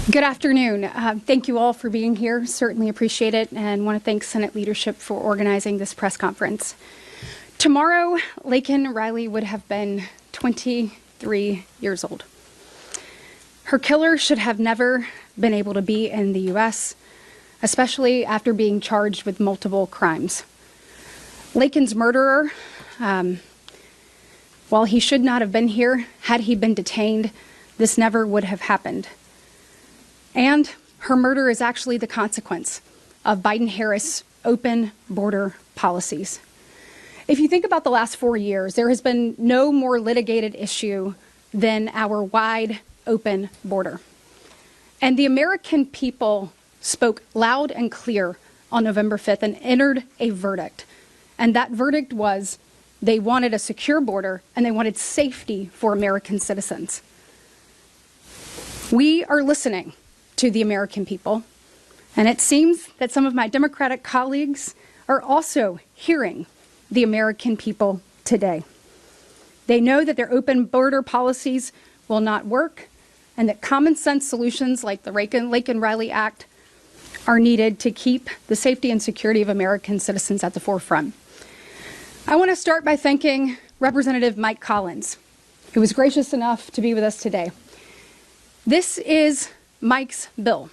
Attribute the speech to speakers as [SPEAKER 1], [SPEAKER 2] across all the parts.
[SPEAKER 1] Good afternoon. Thank you all for being here. Certainly appreciate it, and want to thank Senate leadership for organizing this press conference. Tomorrow, Laken Riley would have been 23 years old. Her killer should have never been able to be in the U.S., especially after being charged with multiple crimes. Laken's murderer, while he should not have been here, had he been detained, this never would have happened. And her murder is actually the consequence of Biden-Harris open border policies. If you think about the last 4 years, there has been no more litigated issue than our wide open border. And the American people spoke loud and clear on November 5th and entered a verdict. And that verdict was they wanted a secure border and they wanted safety for American citizens. We are listening to the American people, and it seems that some of my Democratic colleagues are also hearing the American people today. They know that their open border policies will not work and that common sense solutions like the Laken Riley Act are needed to keep the safety and security of American citizens at the forefront. I want to start by thanking Representative Mike Collins, who was gracious enough to be with us today. This is Mike's bill.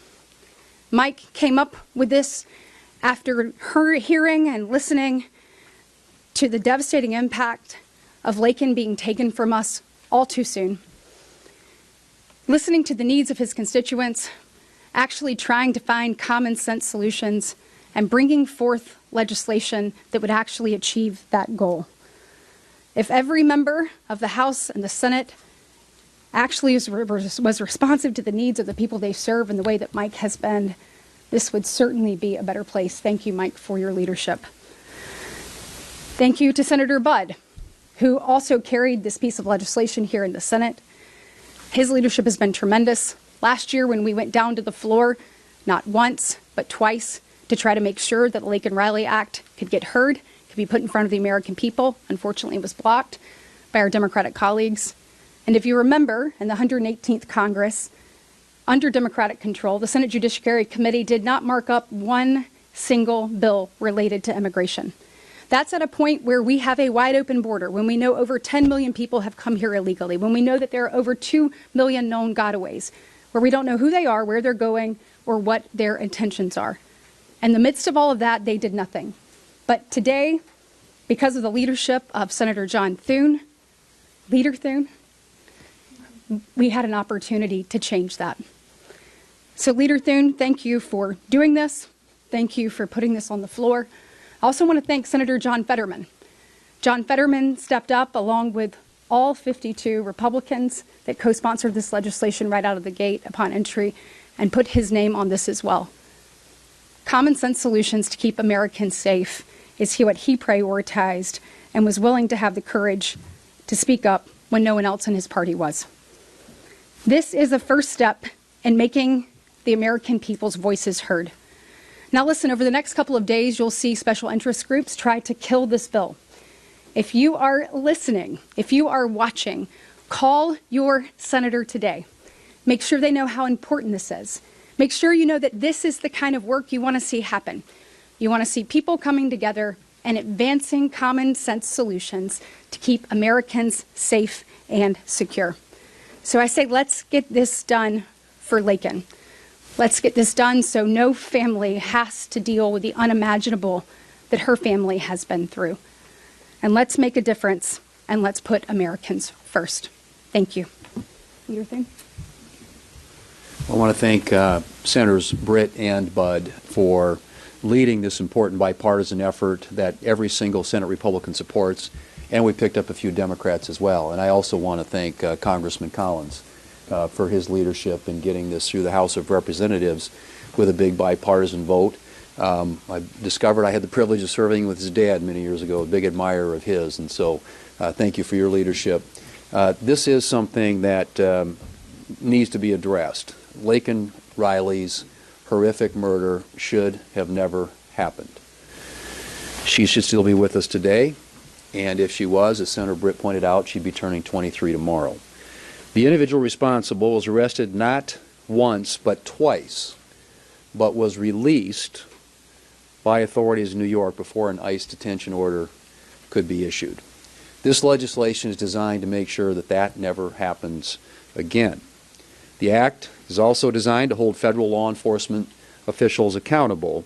[SPEAKER 1] Mike came up with this after her hearing and listening to the devastating impact of Laken being taken from us all too soon, listening to the needs of his constituents, actually trying to find common sense solutions, and bringing forth legislation that would actually achieve that goal. If every member of the House and the Senate actually was responsive to the needs of the people they serve in the way that Mike has been, this would certainly be a better place. Thank you, Mike, for your leadership. Thank you to Senator Budd, who also carried this piece of legislation here in the Senate. His leadership has been tremendous. Last year, when we went down to the floor, not once, but twice, to try to make sure that the Laken Riley Act could get heard, could be put in front of the American people, unfortunately it was blocked by our Democratic colleagues. And if you remember, in the 118th Congress, under Democratic control, the Senate Judiciary Committee did not mark up one single bill related to immigration. That's at a point where we have a wide open border, when we know over 10 million people have come here illegally, when we know that there are over 2 million known gotaways, where we don't know who they are, where they're going, or what their intentions are. In the midst of all of that, they did nothing. But today, because of the leadership of Senator Thune, Leader Thune, we had an opportunity to change that. So Leader Thune, thank you for doing this. Thank you for putting this on the floor. I also want to thank Senator John Fetterman. John Fetterman stepped up along with all 52 Republicans that co-sponsored this legislation right out of the gate upon entry and put his name on this as well. Common sense solutions to keep Americans safe is what he prioritized and was willing to have the courage to speak up when no one else in his party was. This is a first step in making the American people's voices heard. Now listen, over the next couple of days, you'll see special interest groups try to kill this bill. If you are listening, if you are watching, call your senator today. Make sure they know how important this is. Make sure you know that this is the kind of work you want to see happen. You want to see people coming together and advancing common sense solutions to keep Americans safe and secure. So I say, let's get this done for Laken. Let's get this done so no family has to deal with the unimaginable that her family has been through. And let's make a difference, and let's put Americans first. Thank you. Leader Thune.
[SPEAKER 2] I want to thank Senators Britt and Budd for leading this important bipartisan effort that every single Senate Republican supports, and we picked up a few Democrats as well. And I also want to thank Congressman Collins for his leadership in getting this through the House of Representatives with a big bipartisan vote. I discovered I had the privilege of serving with his dad many years ago, a big admirer of his, and so thank you for your leadership. This is something that needs to be addressed. Laken Riley's horrific murder should have never happened. She should still be with us today, and if she was, as Senator Britt pointed out, she'd be turning 23 tomorrow. The individual responsible was arrested not once but twice, but was released by authorities in New York before an ICE detention order could be issued. This legislation is designed to make sure that that never happens again. The Act is also designed to hold federal law enforcement officials accountable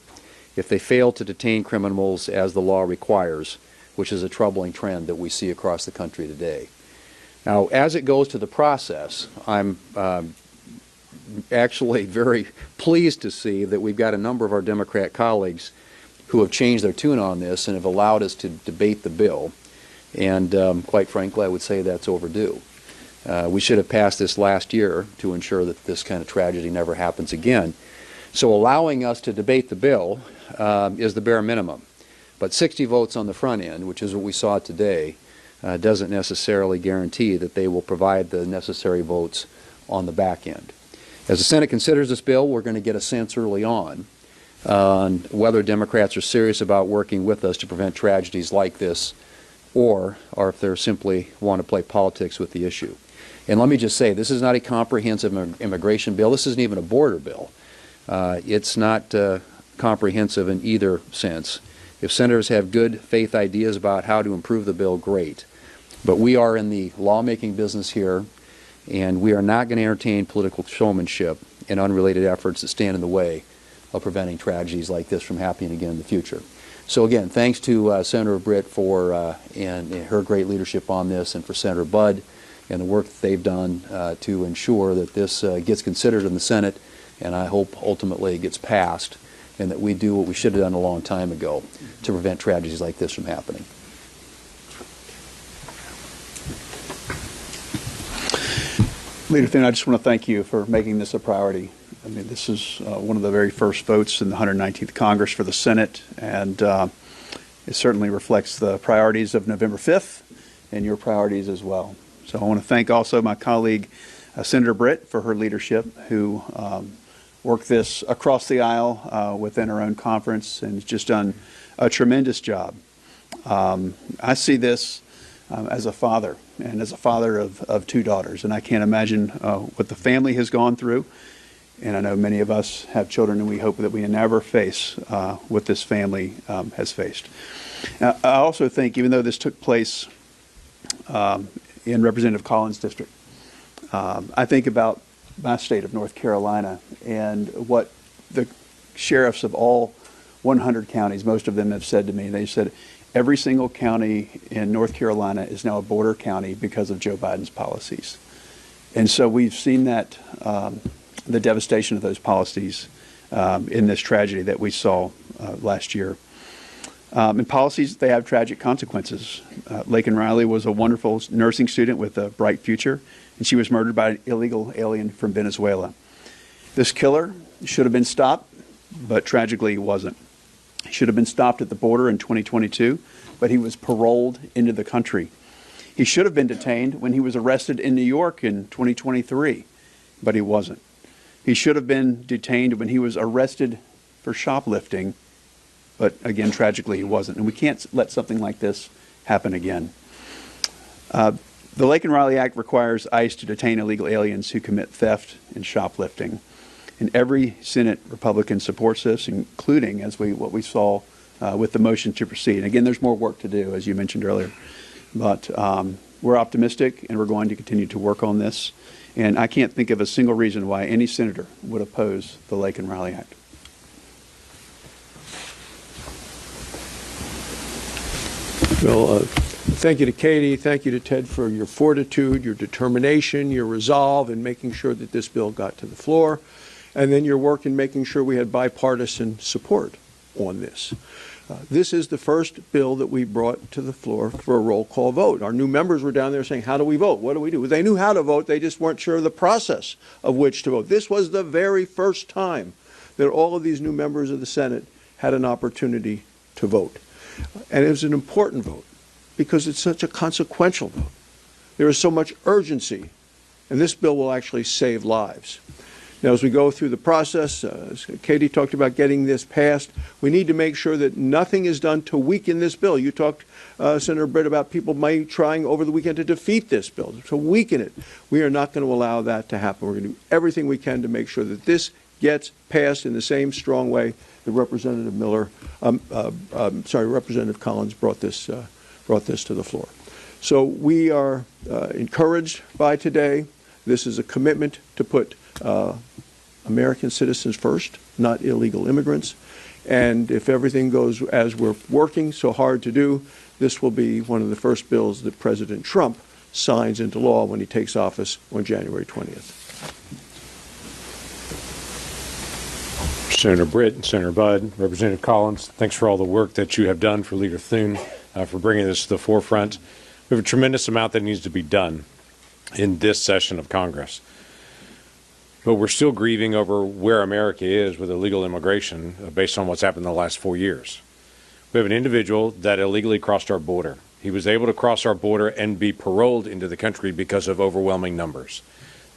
[SPEAKER 2] if they fail to detain criminals as the law requires, which is a troubling trend that we see across the country today. Now, as it goes to the process, I'm actually very pleased to see that we've got a number of our Democrat colleagues who have changed their tune on this and have allowed us to debate the bill. And quite frankly, I would say that's overdue. We should have passed this last year to ensure that this kind of tragedy never happens again. So allowing us to debate the bill is the bare minimum. But 60 votes on the front end, which is what we saw today, doesn't necessarily guarantee that they will provide the necessary votes on the back end. As the Senate considers this bill, we're going to get a sense early on whether Democrats are serious about working with us to prevent tragedies like this, or if they simply want to play politics with the issue. And let me just say, this is not a comprehensive immigration bill. This isn't even a border bill. It's not comprehensive in either sense. If senators have good faith ideas about how to improve the bill, great. But we are in the lawmaking business here, and we are not going to entertain political showmanship and unrelated efforts that stand in the way of preventing tragedies like this from happening again in the future. So again, thanks to Senator Britt for and her great leadership on this, and for Senator Budd and the work that they've done to ensure that this gets considered in the Senate, and I hope ultimately it gets passed, and that we do what we should have done a long time ago to prevent tragedies like this from happening.
[SPEAKER 3] Leader Thune, I just want to thank you for making this a priority. I mean, this is one of the very first votes in the 119th Congress for the Senate, and it certainly reflects the priorities of November 5th and your priorities as well. So I want to thank also my colleague, Senator Britt, for her leadership, who worked this across the aisle within her own conference, and has just done a tremendous job. I see this as a father, and as a father of two daughters, and I can't imagine what the family has gone through. And I know many of us have children, and we hope that we never face what this family has faced. Now, I also think, even though this took place in Representative Collins' district, I think about my state of North Carolina and what the sheriffs of all 100 counties, most of them have said to me. They said every single county in North Carolina is now a border county because of Joe Biden's policies. And so we've seen that the devastation of those policies in this tragedy that we saw last year. And policies, they have tragic consequences. Laken Riley was a wonderful nursing student with a bright future, and she was murdered by an illegal alien from Venezuela. This killer should have been stopped, but tragically he wasn't. He should have been stopped at the border in 2022, but he was paroled into the country. He should have been detained when he was arrested in New York in 2023, but he wasn't. He should have been detained when he was arrested for shoplifting, but again, tragically, he wasn't. And we can't let something like this happen again. The Laken Riley Act requires ICE to detain illegal aliens who commit theft and shoplifting. And every Senate Republican supports this, including what we saw with the motion to proceed. And again, there's more work to do, as you mentioned earlier. But we're optimistic, and we're going to continue to work on this. And I can't think of a single reason why any senator would oppose the Laken Riley Act.
[SPEAKER 4] Well, thank you to Katie. Thank you to Ted for your fortitude, your determination, your resolve in making sure that this bill got to the floor, and then your work in making sure we had bipartisan support on this. This is the first bill that we brought to the floor for a roll call vote. Our new members were down there saying, how do we vote? What do we do? They knew how to vote. They just weren't sure of the process of which to vote. This was the very first time that all of these new members of the Senate had an opportunity to vote. And it was an important vote because it's such a consequential vote. There is so much urgency, and this bill will actually save lives. Now, as we go through the process, as Katie talked about getting this passed, we need to make sure that nothing is done to weaken this bill. You talked, Senator Britt, about people trying over the weekend to defeat this bill, to weaken it. We are not going to allow that to happen. We're going to do everything we can to make sure that this gets passed in the same strong way that Representative Representative Collins brought this to the floor. So we are encouraged by today. This is a commitment to put American citizens first, not illegal immigrants. And if everything goes as we're working so hard to do, this will be one of the first bills that President Trump signs into law when he takes office on January 20th.
[SPEAKER 5] Senator Britt and Senator Budd, Representative Collins, thanks for all the work that you have done for Leader Thune, for bringing this to the forefront. We have a tremendous amount that needs to be done in this session of Congress. But we're still grieving over where America is with illegal immigration based on what's happened in the last 4 years. We have an individual that illegally crossed our border. He was able to cross our border and be paroled into the country because of overwhelming numbers.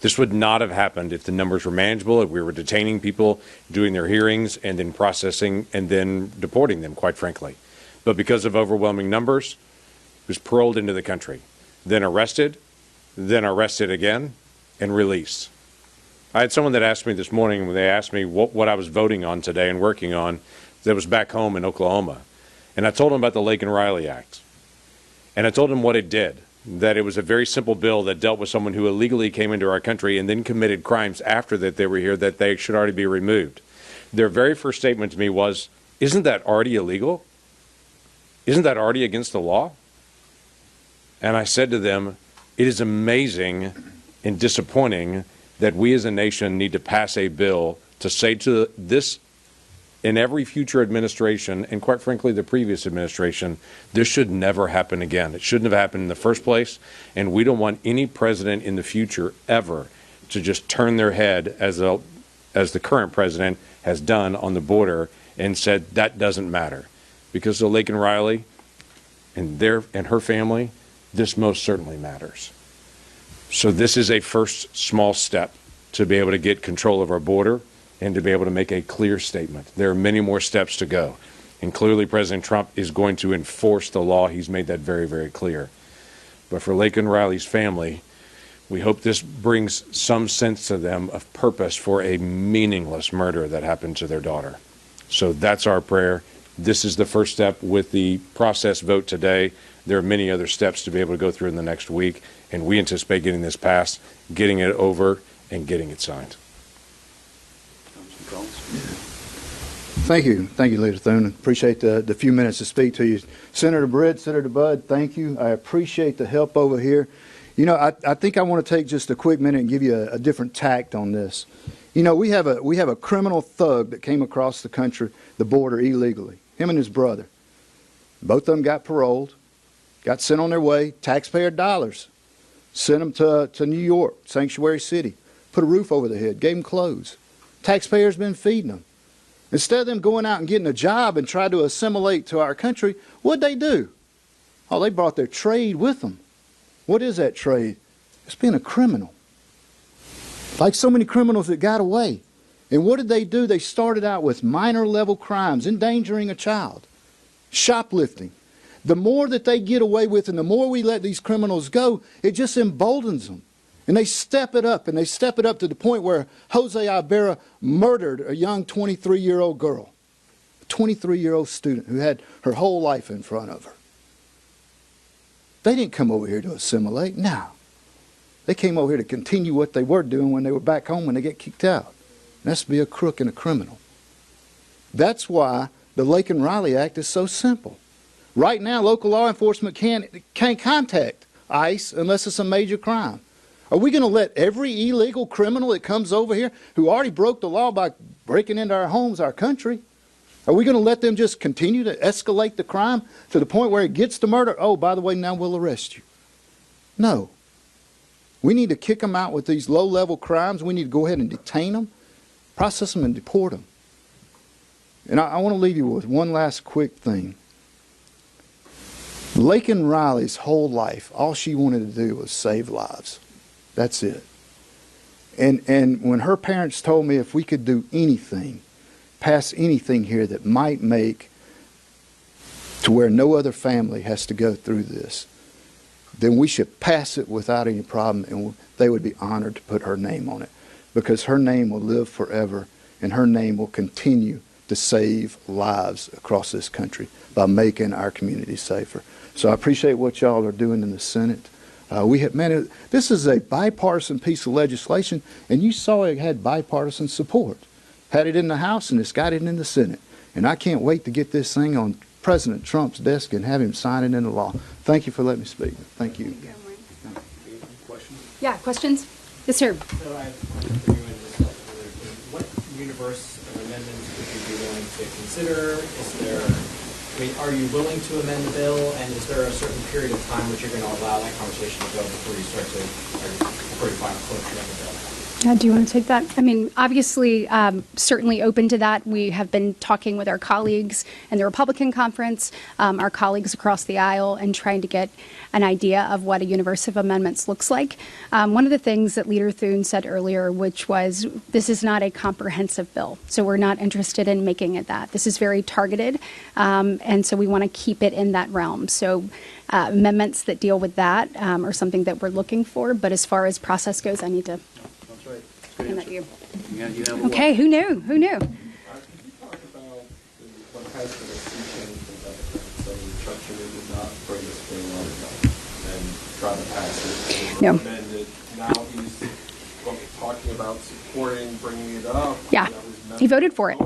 [SPEAKER 5] This would not have happened if the numbers were manageable, if we were detaining people, doing their hearings, and then processing and then deporting them, quite frankly. But because of overwhelming numbers, he was paroled into the country, then arrested again, and released. I had someone that asked me this morning when they asked me what I was voting on today and working on that was back home in Oklahoma. And I told them about the Laken Riley Act. And I told them what it did, that it was a very simple bill that dealt with someone who illegally came into our country and then committed crimes after that they were here that they should already be removed. Their very first statement to me was, isn't that already illegal? Isn't that already against the law? And I said to them, it is amazing and disappointing that we as a nation need to pass a bill to say to this in every future administration, and quite frankly the previous administration, this should never happen again. It shouldn't have happened in the first place, and we don't want any president in the future ever to just turn their head as the current president has done on the border and said that doesn't matter. Because of Laken Riley and her family, this most certainly matters. So this is a first small step to be able to get control of our border and to be able to make a clear statement. There are many more steps to go. And clearly President Trump is going to enforce the law. He's made that very, very clear. But for Laken Riley's family, we hope this brings some sense to them of purpose for a meaningless murder that happened to their daughter. So that's our prayer. This is the first step with the process vote today. There are many other steps to be able to go through in the next week, and we anticipate getting this passed, getting it over, and getting it signed.
[SPEAKER 6] Thank you, Leader Thune. Appreciate the few minutes to speak to you. Senator Britt, Senator Budd, thank you. I appreciate the help over here. You know, I think I want to take just a quick minute and give you a different tact on this. You know, we have a criminal thug that came across the country, the border illegally, him and his brother. Both of them got paroled, got sent on their way, taxpayer dollars, sent them to New York, sanctuary city, put a roof over their head, gave them clothes. Taxpayers been feeding them. Instead of them going out and getting a job and try to assimilate to our country, what'd they do? Oh, they brought their trade with them. What is that trade? It's being a criminal. Like so many criminals that got away. And what did they do? They started out with minor level crimes, endangering a child, shoplifting. The more that they get away with and the more we let these criminals go, it just emboldens them. And they step it up, and they step it up to the point where Jose Ibarra murdered a young 23-year-old girl, a 23-year-old student who had her whole life in front of her. They didn't come over here to assimilate, no. They came over here to continue what they were doing when they were back home when they get kicked out. And that's to be a crook and a criminal. That's why the Laken Riley Act is so simple. Right now, local law enforcement can't contact ICE unless it's a major crime. Are we going to let every illegal criminal that comes over here, who already broke the law by breaking into our homes, our country, are we going to let them just continue to escalate the crime to the point where it gets to murder? Oh, by the way, now we'll arrest you. No. We need to kick them out with these low-level crimes. We need to go ahead and detain them, process them, and deport them. And I want to leave you with one last quick thing. Laken Riley's whole life, all she wanted to do was save lives. That's it. And when her parents told me if we could do anything, pass anything here that might make to where no other family has to go through this, then we should pass it without any problem, and they would be honored to put her name on it, because her name will live forever, and her name will continue to save lives across this country by making our community safer. So I appreciate what y'all are doing in the Senate. This is a bipartisan piece of legislation, and you saw it had bipartisan support. Had it in the House, and it's got it in the Senate. And I can't wait to get this thing on President Trump's desk and have him sign it into law. Thank you for letting me speak. Thank you.
[SPEAKER 1] Yeah, questions? Yes, sir.
[SPEAKER 7] So I have one for you and just what universe of amendments would you be willing to consider? Are you willing to amend the bill, and is there a certain period of time which you're going to allow that conversation to go before you find closure on the bill?
[SPEAKER 1] Do you want to take that? I mean, obviously, certainly open to that. We have been talking with our colleagues in the Republican conference, our colleagues across the aisle, and trying to get an idea of what a universe of amendments looks like. One of the things that Leader Thune said earlier, which was, this is not a comprehensive bill, so we're not interested in making it that. This is very targeted, and so we want to keep it in that realm. So amendments that deal with that are something that we're looking for, but as far as process goes, I need to hand that to you. Okay, who knew? Who knew?
[SPEAKER 8] Could you talk about what has been a sea change in Democrats? So Chuck Schumer did not bring this bill up and try to pass it.
[SPEAKER 1] No.
[SPEAKER 8] Amend it. Now he's talking about supporting bringing it up.
[SPEAKER 1] Yeah, he voted for it.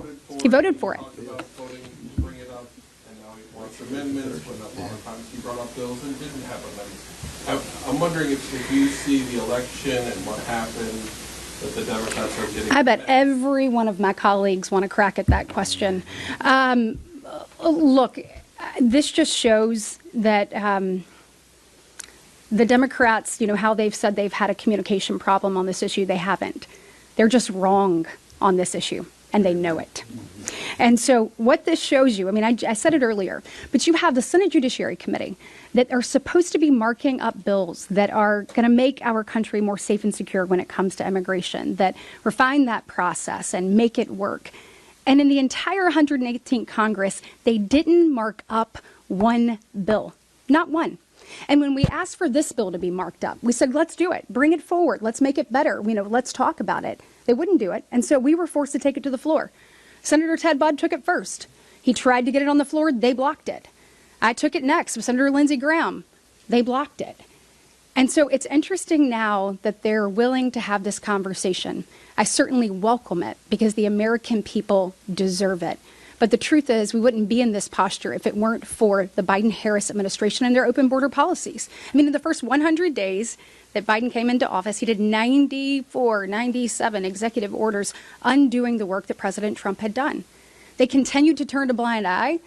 [SPEAKER 1] He voted for it.
[SPEAKER 8] He talked about voting to bring it up, and now he wants amendments. When a lot of times he brought up bills and didn't have amendments. I'm wondering if you see the election and what happened, that the Democrats are getting.
[SPEAKER 1] I bet every one of my colleagues want to crack at that question. Look, this just shows that the Democrats, how they've said they've had a communication problem on this issue, they haven't. They're just wrong on this issue, and they know it. And so what this shows you, I mean, I said it earlier, but you have the Senate Judiciary Committee that are supposed to be marking up bills that are going to make our country more safe and secure when it comes to immigration, that refine that process and make it work. And in the entire 118th Congress, they didn't mark up one bill, not one. And when we asked for this bill to be marked up, we said, let's do it. Bring it forward. Let's make it better. Let's talk about it. They wouldn't do it. And so we were forced to take it to the floor. Senator Ted Budd took it first. He tried to get it on the floor. They blocked it. I took it next with Senator Lindsey Graham. They blocked it. And so it's interesting now that they're willing to have this conversation. I certainly welcome it because the American people deserve it. But the truth is, we wouldn't be in this posture if it weren't for the Biden-Harris administration and their open border policies. I mean, in the first 100 days that Biden came into office, he did 97 executive orders undoing the work that President Trump had done. They continued to turn a blind eye.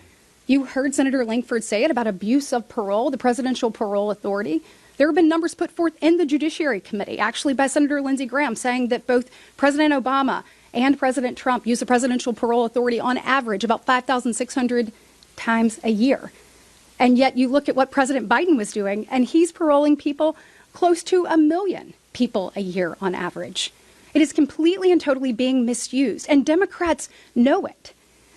[SPEAKER 1] You heard Senator Lankford say it about abuse of parole, the Presidential Parole Authority. There have been numbers put forth in the Judiciary Committee, actually by Senator Lindsey Graham, saying that both President Obama and President Trump use the Presidential Parole Authority on average about 5,600 times a year. And yet you look at what President Biden was doing, and he's paroling people close to 1 million people a year on average. It is completely and totally being misused, and Democrats know it.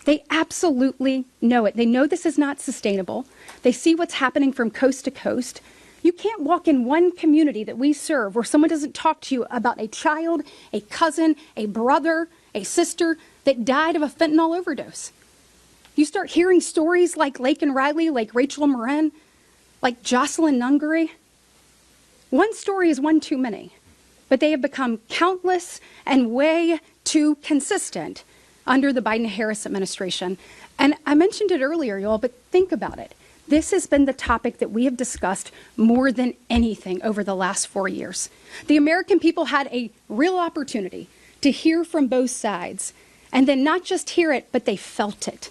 [SPEAKER 1] They absolutely know it. They know this is not sustainable. They see what's happening from coast to coast. You can't walk in one community that we serve where someone doesn't talk to you about a child, a cousin, a brother, a sister that died of a fentanyl overdose. You start hearing stories like Laken Riley, like Rachel Morin, like Jocelyn Nungary. One story is one too many, but they have become countless and way too consistent under the Biden-Harris administration. And I mentioned it earlier, y'all, but think about it. This has been the topic that we have discussed more than anything over the last 4 years. The American people had a real opportunity to hear from both sides, and then not just hear it, but they felt it.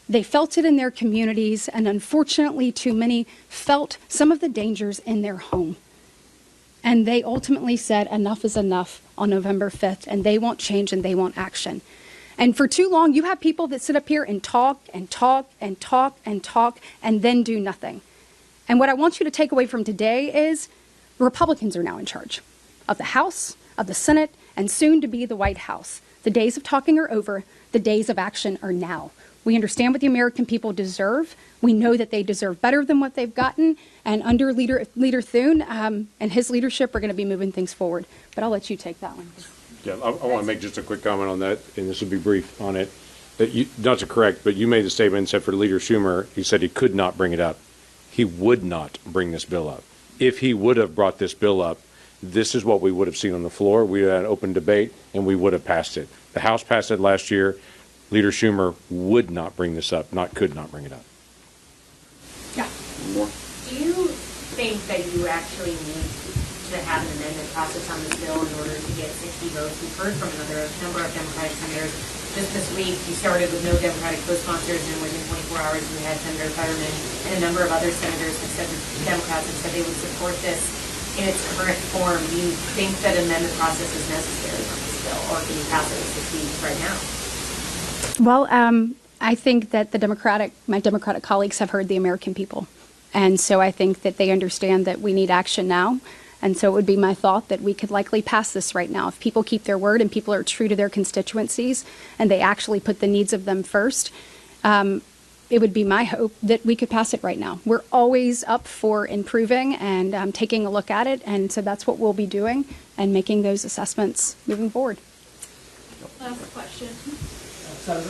[SPEAKER 1] They felt it in their communities, and unfortunately, too many felt some of the dangers in their home. And they ultimately said enough is enough on November 5th, and they want change and they want action. And for too long, you have people that sit up here and talk and talk and talk and talk and then do nothing. And what I want you to take away from today is Republicans are now in charge of the House, of the Senate, and soon to be the White House. The days of talking are over. The days of action are now. We understand what the American people deserve. We know that they deserve better than what they've gotten. And under Leader Thune and his leadership, we're going to be moving things forward. But I'll let you take that one.
[SPEAKER 5] Yeah, I want to make just a quick comment on that, and this will be brief on it. That you, not to correct, but you made the statement and said for Leader Schumer, he said he could not bring it up. He would not bring this bill up. If he would have brought this bill up, this is what we would have seen on the floor. We had an open debate, and we would have passed it. The House passed it last year. Leader Schumer would not bring this up, could not bring it up.
[SPEAKER 1] Yeah.
[SPEAKER 2] More?
[SPEAKER 9] Do you think that you actually need to have an amendment process on this bill in order to get 60 votes? We've heard from a number of Democratic senators. Just this week, you started with no Democratic co-sponsors, and within 24 hours, we had Senator Fetterman and a number of other senators have said, Democrats have said they would support this in its current form. Do you think that an amendment process is necessary on this bill, or can you pass it with 60 right now?
[SPEAKER 1] Well, I think that my Democratic colleagues have heard the American people. And so I think that they understand that we need action now. And so it would be my thought that we could likely pass this right now. If people keep their word and people are true to their constituencies and they actually put the needs of them first, it would be my hope that we could pass it right now. We're always up for improving and taking a look at it. And so that's what we'll be doing and making those assessments moving forward.
[SPEAKER 10] Last question.
[SPEAKER 7] Senator,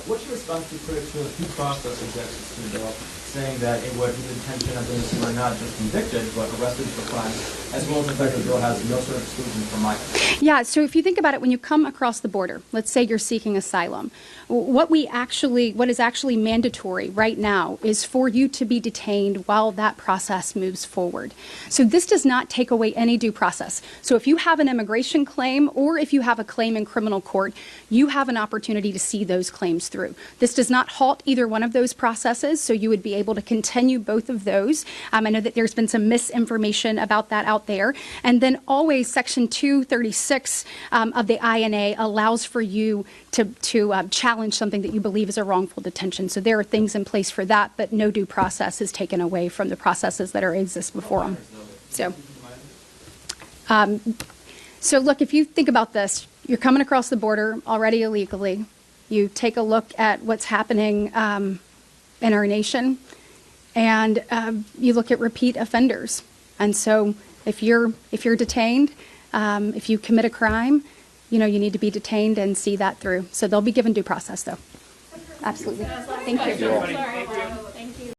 [SPEAKER 7] what's your response to critics who have due process objections to the bill, saying that it would be the intention of those who are not just convicted but arrested for crimes, as well as the fact that the bill has no sort of exclusion for minors?
[SPEAKER 1] Yeah, so if you think about it, when you come across the border, let's say you're seeking asylum, what is actually mandatory right now is for you to be detained while that process moves forward. So this does not take away any due process. So if you have an immigration claim or if you have a claim in criminal court, you have an opportunity to see those claims through. This does not halt either one of those processes, so you would be able to continue both of those. I know that there's been some misinformation about that out there. And then always Section 236 of the INA allows for you to challenge something that you believe is a wrongful detention. So there are things in place for that, but no due process is taken away from the processes that exist before them. So look, if you think about this, you're coming across the border already illegally. You take a look at what's happening in our nation, and you look at repeat offenders. And so if you're detained, if you commit a crime, you need to be detained and see that through. So they'll be given due process, though. Absolutely. Thank you.
[SPEAKER 10] Sorry.